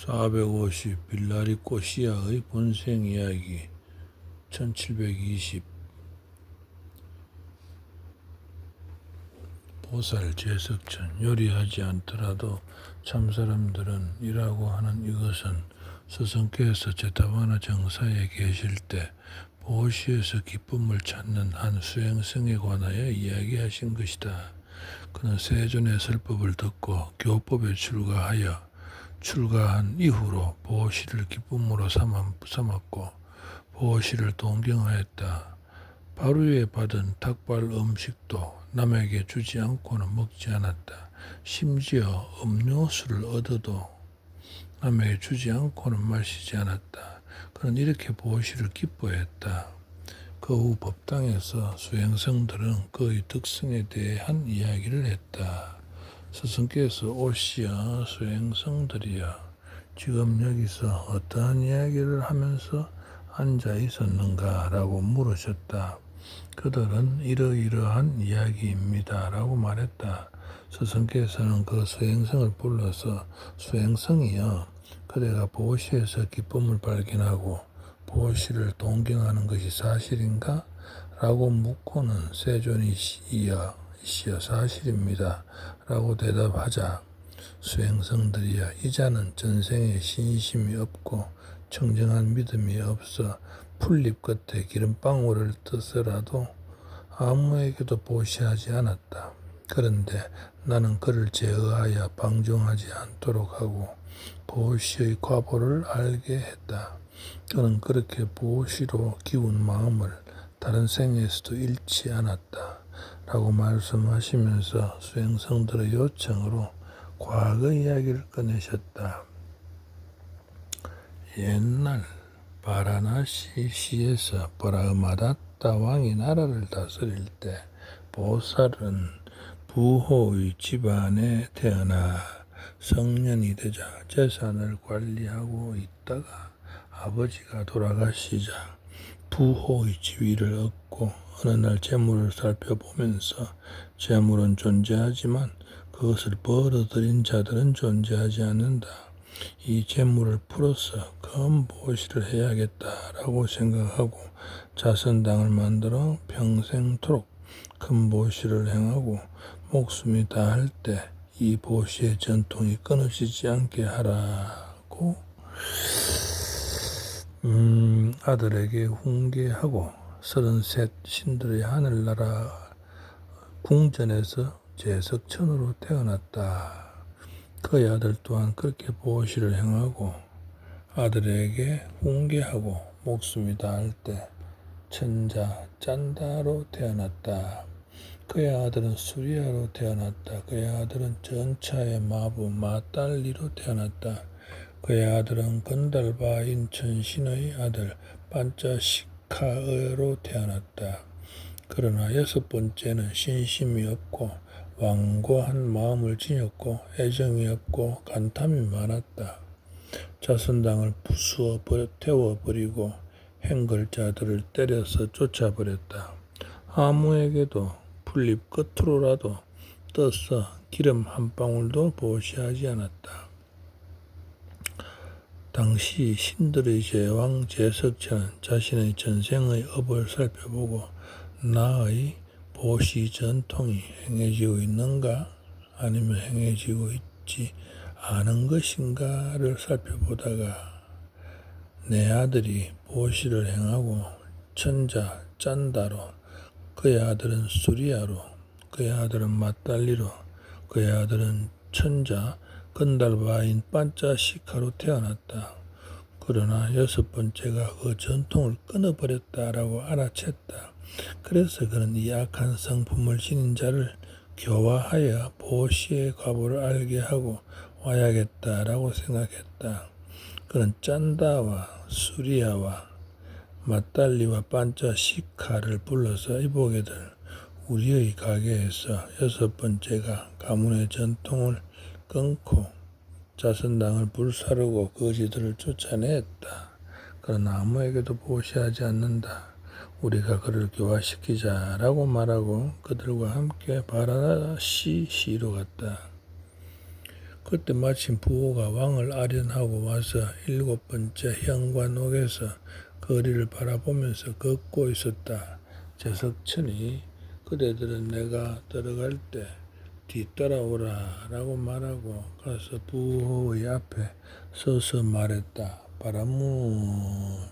450 빌라리 꼬시아의 본생 이야기 1720 보살 제석천 요리하지 않더라도 참사람들은 이라고 하는 이것은 스승께서 제타바나 정사에 계실 때 보시에서 기쁨을 찾는 한 수행성에 관하여 이야기하신 것이다. 그는 세존의 설법을 듣고 교법에 출가한 이후로 보시를 기쁨으로 삼았고 보시를 동경하였다. 바루에 받은 닭발 음식도 남에게 주지 않고는 먹지 않았다. 심지어 음료수를 얻어도 남에게 주지 않고는 마시지 않았다. 그는 이렇게 보시를 기뻐했다. 그 후 법당에서 수행성들은 그의 덕성에 대해 한 이야기를 했다. 스승께서 오시어 수행성들이여 지금 여기서 어떠한 이야기를 하면서 앉아 있었는가 라고 물으셨다. 그들은 이러이러한 이야기입니다 라고 말했다. 스승께서는 그 수행성을 불러서 수행성이여 그대가 보시에서 기쁨을 발견하고 보시를 동경하는 것이 사실인가? 라고 묻고는 세존이시여 사실입니다 라고 대답하자 수행성들이여 이자는 전생에 신심이 없고 청정한 믿음이 없어 풀잎 끝에 기름방울을 뜨서라도 아무에게도 보시하지 않았다. 그런데 나는 그를 제어하여 방종하지 않도록 하고 보시의 과보를 알게 했다. 그는 그렇게 보시로 기운 마음을 다른 생에서도 잃지 않았다. 라고 말씀하시면서 수행성들의 요청으로 과거 이야기를 꺼내셨다. 옛날 바라나시시에서 브라마다타 왕이 나라를 다스릴 때 보살은 부호의 집안에 태어나 성년이 되자 재산을 관리하고 있다가 아버지가 돌아가시자 부호의 지위를 얻고 어느 날 재물을 살펴보면서 재물은 존재하지만 그것을 벌어들인 자들은 존재하지 않는다. 이 재물을 풀어서 큰 보시를 해야겠다라고 생각하고 자선당을 만들어 평생토록 큰 보시를 행하고 목숨이 다할 때 이 보시의 전통이 끊어지지 않게 하라고 아들에게 훈계하고 33 신들의 하늘나라 궁전에서 제석천으로 태어났다. 그의 아들 또한 그렇게 보시를 행하고 아들에게 훈계하고 목숨이 닿을 때 천자 짠다로 태어났다. 그의 아들은 수리아로 태어났다. 그의 아들은 전차의 마부 마딸리로 태어났다. 그의 아들은 건달바인 천신의 아들 반자시카의로 태어났다. 그러나 여섯 번째는 신심이 없고 완고한 마음을 지녔고 애정이 없고 간탐이 많았다. 자선당을 부수어 태워버리고 행걸자들을 때려서 쫓아버렸다. 아무에게도 풀잎 끝으로라도 떠서 기름 한 방울도 보시하지 않았다. 당시 신들의 제왕 제석천은 자신의 전생의 업을 살펴보고 나의 보시 전통이 행해지고 있는가 아니면 행해지고 있지 않은 것인가를 살펴보다가 내 아들이 보시를 행하고 천자 짠다로 그의 아들은 수리아로 그의 아들은 마딸리로 그의 아들은 천자 건달바인 반자시카로 태어났다. 그러나 여섯 번째가 그 전통을 끊어버렸다라고 알아챘다. 그래서 그는 이 악한 성품을 지닌 자를 교화하여 보시의 과보를 알게 하고 와야겠다라고 생각했다. 그는 짠다와 수리아와 마딸리와 반자시카를 불러서 이보게들 우리의 가게에서 여섯 번째가 가문의 전통을 끊고 자선당을 불사르고 거지들을 쫓아냈다. 그러나 아무에게도 보시하지 않는다. 우리가 그를 교화시키자라고 말하고 그들과 함께 바라나시시로 갔다. 그때 마침 부호가 왕을 아련하고 와서 7번째 현관옥에서 거리를 바라보면서 걷고 있었다. 제석천이 그대들은 내가 들어갈 때 뒤따라오라 라고 말하고 가서 부호의 앞에 서서 말했다. 바라문.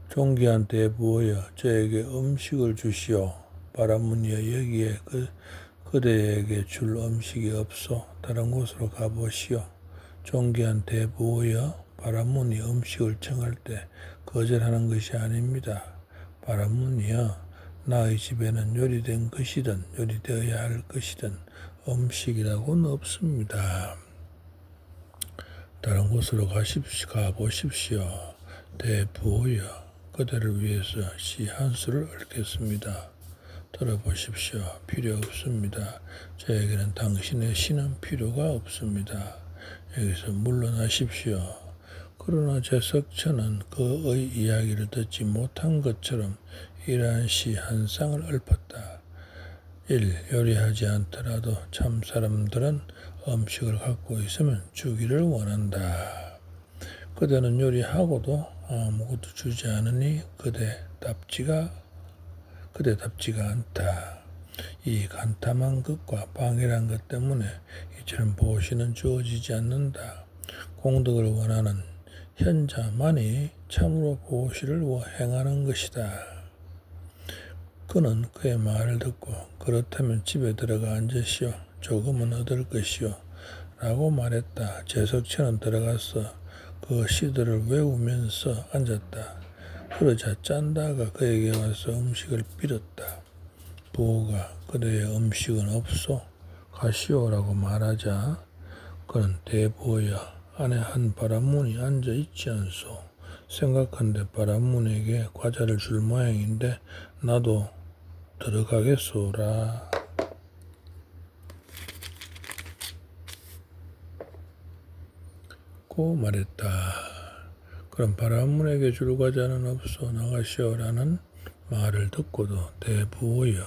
존귀한 대부하여 저에게 음식을 주시오. 바라문이여 여기에 그대에게 줄 음식이 없소. 다른 곳으로 가보시오. 존귀한 대부하여 바라문이 음식을 청할 때 거절하는 것이 아닙니다. 바라문이여 나의 집에는 요리된 것이든 요리되어야 할 것이든 음식이라고는 없습니다. 다른 곳으로 가보십시오. 대부하여 그대를 위해서 시 한 수를 읊겠습니다. 들어보십시오. 필요 없습니다. 저에게는 당신의 시는 필요가 없습니다. 여기서 물러나십시오. 그러나 제석천은 그의 이야기를 듣지 못한 것처럼 이러한 시 한 쌍을 읊었다. 1. 요리하지 않더라도 참 사람들은 음식을 갖고 있으면 주기를 원한다. 그대는 요리하고도 아무것도 주지 않으니 그대답지가 않다. 이 간탐한 것과 방해란 것 때문에 이처럼 보시는 주어지지 않는다. 공덕을 원하는 현자만이 참으로 보시를 행하는 것이다. 그는 그의 말을 듣고 그렇다면 집에 들어가 앉으시오. 조금은 얻을 것이오. 라고 말했다. 제석천은 들어가서 그 시들을 외우면서 앉았다. 그러자 짠다가 그에게 와서 음식을 빌었다. 부호가 그대의 음식은 없소. 가시오라고 말하자 그는 대부하여 안에 한 바라문이 앉아 있지 않소. 생각한데 바라문에게 과자를 줄 모양인데 나도 들어가겠소라. 고 말했다. 그럼 바라문에게 줄 과자는 없소. 나가시오라는 말을 듣고도 대부하여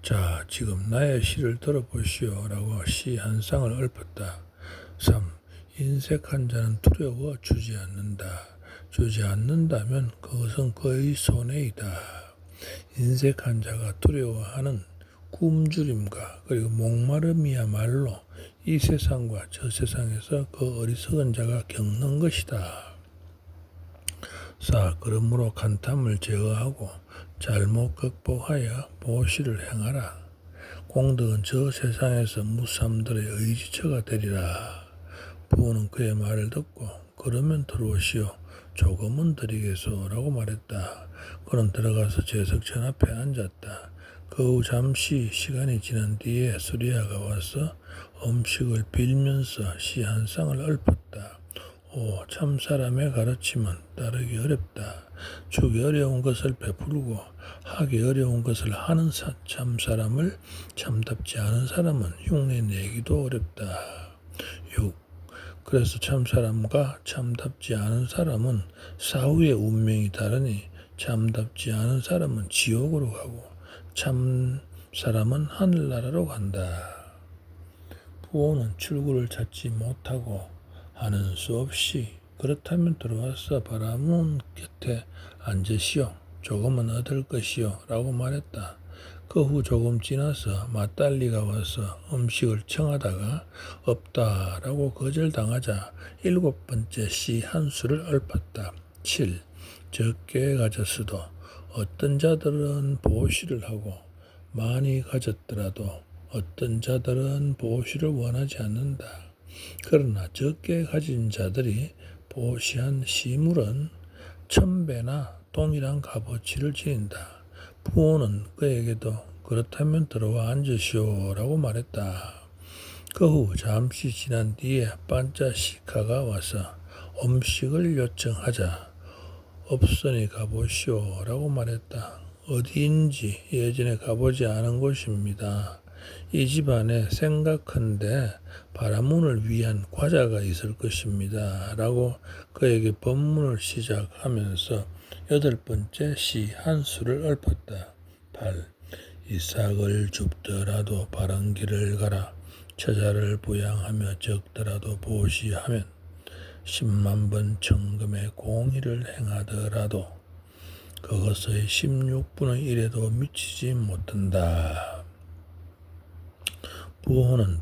자 지금 나의 시를 들어보시오 라고 시 한 쌍을 읊었다. 3. 인색한 자는 두려워 주지 않는다. 주지 않는다면 그것은 그의 손해이다. 인색한 자가 두려워하는 굶주림과 그리고 목마름이야말로 이 세상과 저 세상에서 그 어리석은 자가 겪는 것이다. 4. 그러므로 간탐을 제어하고 잘못 극복하여 보시를 행하라. 공덕은 저 세상에서 무삼들의 의지처가 되리라. 부호는 그의 말을 듣고 그러면 들어오시오. 조금은 드리겠소 라고 말했다. 그는 들어가서 제석천 앞에 앉았다. 그 후 잠시 시간이 지난 뒤에 수리아가 와서 음식을 빌면서 시 한 쌍을 읊었다. 오, 참 사람의 가르침은 따르기 어렵다. 주기 어려운 것을 베풀고 하기 어려운 것을 하는 참 사람을 참답지 않은 사람은 흉내내기도 어렵다. 6. 그래서 참 사람과 참답지 않은 사람은 사후의 운명이 다르니 참답지 않은 사람은 지옥으로 가고 참 사람은 하늘나라로 간다. 부호는 출구를 찾지 못하고 하는 수 없이 그렇다면 들어와서 바라문 곁에 앉으시오. 조금은 얻을 것이오 라고 말했다. 그 후 조금 지나서 맞달리가 와서 음식을 청하다가 없다라고 거절당하자 7번째 시 한 수를 읊었다. 7. 적게 가졌어도 어떤 자들은 보시를 하고 많이 가졌더라도 어떤 자들은 보시를 원하지 않는다. 그러나 적게 가진 자들이 보시한 시물은 1000배나 동일한 값어치를 지닌다. 부호는 그에게도 그렇다면 들어와 앉으시오 라고 말했다. 그 후 잠시 지난 뒤에 반자시카가 와서 음식을 요청하자 없으니 가보시오 라고 말했다. 어디인지 예전에 가보지 않은 곳입니다. 이 집안에 생각한데 바라문을 위한 과자가 있을 것입니다. 라고 그에게 법문을 시작하면서 8번째 시 한 수를 읊었다. 8. 이삭을 줍더라도 바른 길을 가라. 처자를 부양하며 적더라도 보시하면 10만 번 천금의 공의를 행하더라도 그것의 16분의 1에도 미치지 못한다. 부호는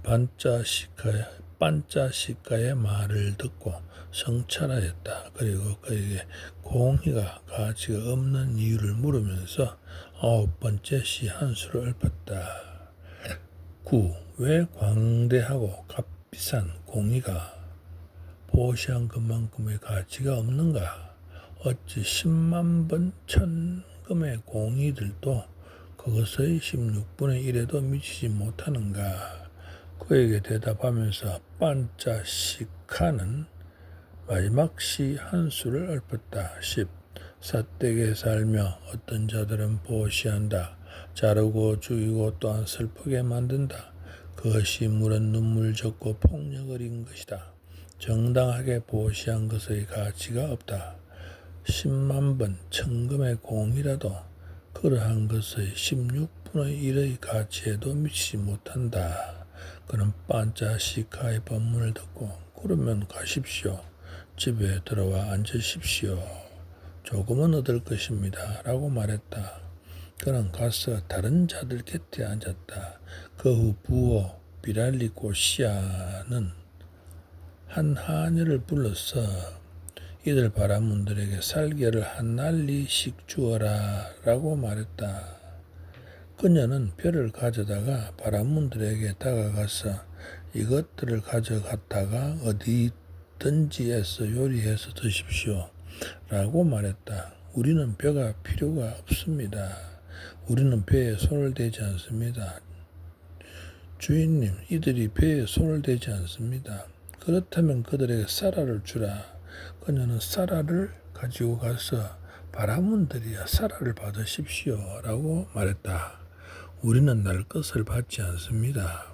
반짜시카의 말을 듣고 성찰하였다. 그리고 그에게 공의가 가치가 없는 이유를 물으면서 9번째 시 한 수를 읊었다. 9. 왜 광대하고 값비싼 공의가 보시한 것만큼의 가치가 없는가? 어찌 10만 번 천금의 공의들도 그것의 16분의 1에도 미치지 못하는가? 그에게 대답하면서 반짜시카는 마지막 시 한 수를 읊었다. 10. 삿되게 살며 어떤 자들은 보시한다. 자르고 죽이고 또한 슬프게 만든다. 그것이 물은 눈물 젖고 폭력을 인 것이다. 정당하게 보시한 것의 가치가 없다. 10만 번 천금의 공이라도 그러한 것의 16분의 1의 가치에도 미치지 못한다. 그는 반짜시카의 법문을 듣고 그러면 가십시오. 집에 들어와 앉으십시오. 조금은 얻을 것입니다. 라고 말했다. 그는 가서 다른 자들 곁에 앉았다. 그 후 부호 비랄리고시아는 한 하녀를 불러서 이들 바라문들에게 살개를 한 날리씩 주어라 라고 말했다. 그녀는 벼를 가져다가 바라문들에게 다가가서 이것들을 가져갔다가 어디든지에서 요리해서 드십시오 라고 말했다. 우리는 벼가 필요가 없습니다. 우리는 벼에 손을 대지 않습니다. 주인님, 이들이 벼에 손을 대지 않습니다. 그렇다면 그들에게 쌀알을 주라. 그녀는 쌀알을 가지고 가서 바라문들이야 쌀알을 받으십시오 라고 말했다. 우리는 날 것을 받지 않습니다.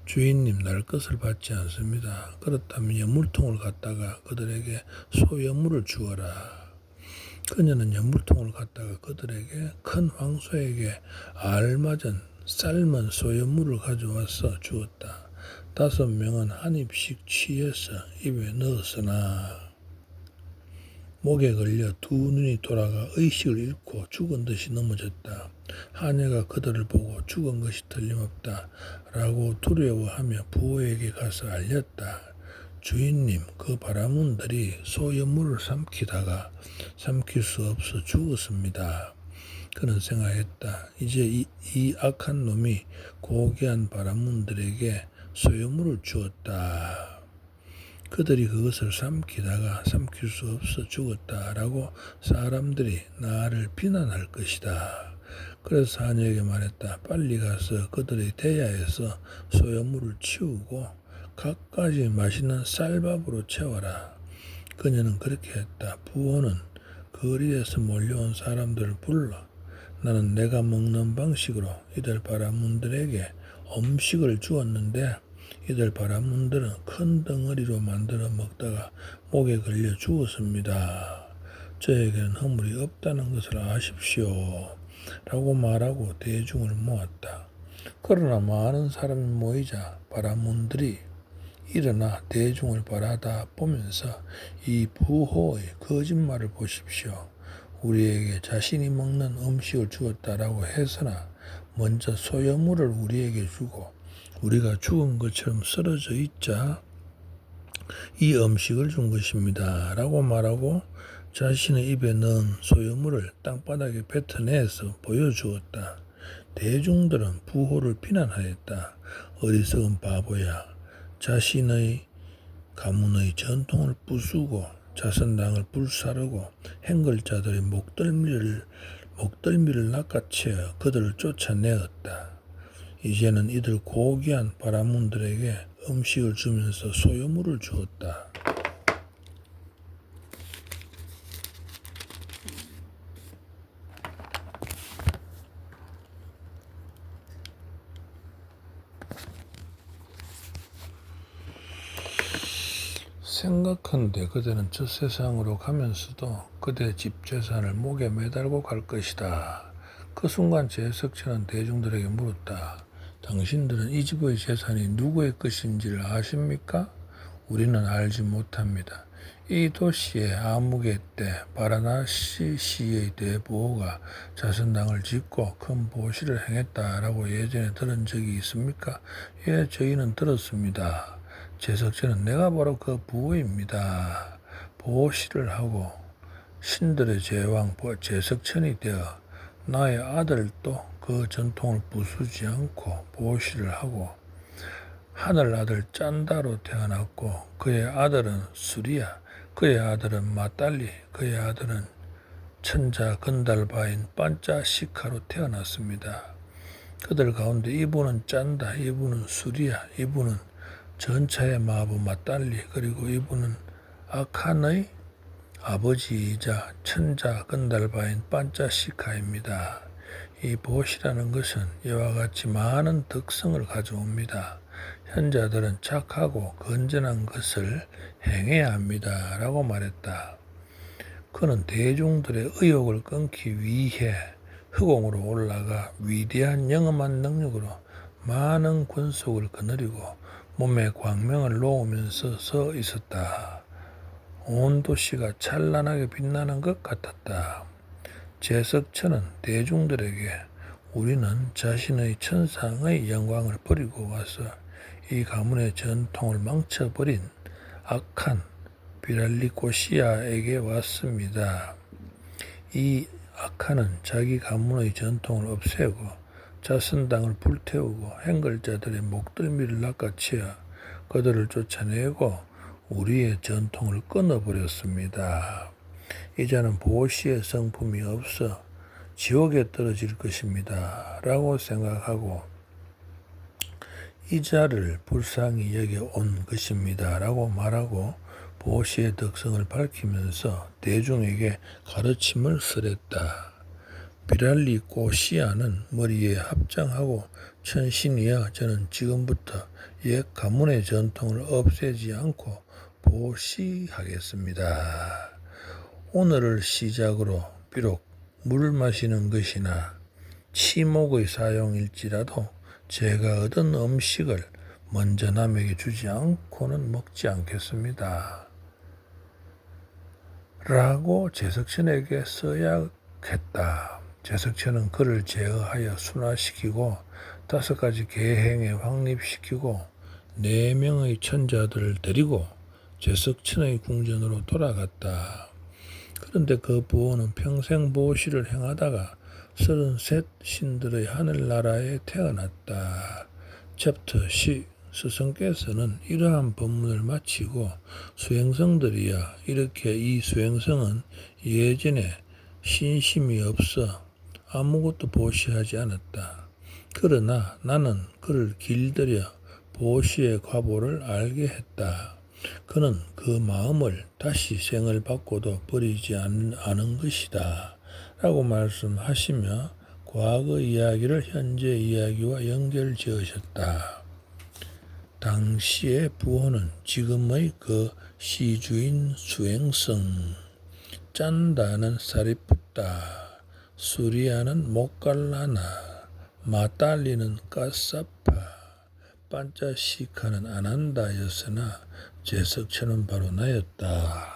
주인님, 날 것을 받지 않습니다. 그렇다면 연물통을 갖다가 그들에게 소연물을 주어라. 그녀는 연물통을 갖다가 그들에게 큰 황소에게 알맞은 삶은 소연물을 가져와서 주었다. 5명은 한 입씩 취해서 입에 넣었으나 목에 걸려 두 눈이 돌아가 의식을 잃고 죽은 듯이 넘어졌다. 하녀가 그들을 보고 죽은 것이 틀림없다 라고 두려워하며 부호에게 가서 알렸다. 주인님, 그 바라문들이 소연물을 삼키다가 삼킬 수 없어 죽었습니다. 그는 생각했다. 이제 이 악한 놈이 고귀한 바라문들에게 소유물을 주었다. 그들이 그것을 삼키다가 삼킬 수 없어 죽었다라고 사람들이 나를 비난할 것이다. 그래서 하녀에게 말했다. 빨리 가서 그들의 대야에서 소유물을 치우고 갖가지 맛있는 쌀밥으로 채워라. 그녀는 그렇게 했다. 부호는 거리에서 몰려온 사람들을 불러 나는 내가 먹는 방식으로 이들 바라문들에게 음식을 주었는데 이들 바라문들은 큰 덩어리로 만들어 먹다가 목에 걸려 죽었습니다. 저에게는 허물이 없다는 것을 아십시오. 라고 말하고 대중을 모았다. 그러나 많은 사람이 모이자 바라문들이 일어나 대중을 바라다 보면서 이 부호의 거짓말을 보십시오. 우리에게 자신이 먹는 음식을 주었다라고 해서나 먼저 소유물을 우리에게 주고 우리가 죽은 것처럼 쓰러져 있자 이 음식을 준 것입니다. 라고 말하고 자신의 입에 넣은 소유물을 땅바닥에 뱉어내서 보여주었다. 대중들은 부호를 비난하였다. 어리석은 바보야. 자신의 가문의 전통을 부수고 자선당을 불사르고 행걸자들의 목덜미를 낚아채어 그들을 쫓아내었다. 이제는 이들 고귀한 바라문들에게 음식을 주면서 소유물을 주었다. 생각한데 그대는 저 세상으로 가면서도 그대 집 재산을 목에 매달고 갈 것이다. 그 순간 제석천은 대중들에게 물었다. 당신들은 이 집의 재산이 누구의 것인지를 아십니까? 우리는 알지 못합니다. 이 도시의 암흑의 때 바라나시 시의 대부호가 자선당을 짓고 큰 보시를 행했다라고 예전에 들은 적이 있습니까? 예, 저희는 들었습니다. 제석천은 내가 바로 그 부호입니다. 보시를 하고 신들의 제왕 제석천이 되어 나의 아들도 그 전통을 부수지 않고 보시를 하고 하늘 아들 짠다로 태어났고 그의 아들은 수리야, 그의 아들은 마딸리, 그의 아들은 천자 건달바인 반짜시카로 태어났습니다. 그들 가운데 이분은 짠다, 이분은 수리야, 이분은 전차의 마부 마딸리, 그리고 이분은 아칸의 아버지이자 천자 건달바인 반짜시카입니다. 이 보시라는 것은 이와 같이 많은 덕성을 가져옵니다. 현자들은 착하고 건전한 것을 행해야 합니다. 라고 말했다. 그는 대중들의 의욕을 끊기 위해 흑공으로 올라가 위대한 영험한 능력으로 많은 권속을 거느리고 몸에 광명을 놓으면서 서 있었다. 온 도시가 찬란하게 빛나는 것 같았다. 제석천은 대중들에게 우리는 자신의 천상의 영광을 버리고 와서 이 가문의 전통을 망쳐버린 악한 비랄리코시아에게 왔습니다. 이 악한은 자기 가문의 전통을 없애고 자선당을 불태우고 행걸자들의 목덜미를 낚아채어 그들을 쫓아내고 우리의 전통을 끊어버렸습니다. 이자는 보시의 성품이 없어 지옥에 떨어질 것입니다. 라고 생각하고 이자를 불쌍히 여겨온 것입니다. 라고 말하고 보시의 덕성을 밝히면서 대중에게 가르침을 설했다. 비랄리 꼬시아는 머리에 합장하고 천신이여 저는 지금부터 옛 가문의 전통을 없애지 않고 보시하겠습니다. 오늘을 시작으로 비록 물을 마시는 것이나 치목의 사용일지라도 제가 얻은 음식을 먼저 남에게 주지 않고는 먹지 않겠습니다. 라고 제석천에게 써야겠다. 제석천은 그를 제어하여 순화시키고 5가지 계행에 확립시키고 4명의 천자들을 데리고 제석천의 궁전으로 돌아갔다. 그런데 그 부호는 평생 보시를 행하다가 33 신들의 하늘나라에 태어났다. 챕터 10 스승께서는 이러한 법문을 마치고 수행성들이야 이렇게 이 수행성은 예전에 신심이 없어 아무것도 보시하지 않았다. 그러나 나는 그를 길들여 보시의 과보를 알게 했다. 그는 그 마음을 다시 생을 받고도 버리지 않은 것이다. 라고 말씀하시며 과거 이야기를 현재 이야기와 연결 지으셨다. 당시의 부호는 지금의 그 시주인 수행성, 짠다는 사리푸타, 수리아는 목갈라나, 마딸리는 까사파, 반짜시카는 아난다였으나 제석천은 바로 나였다.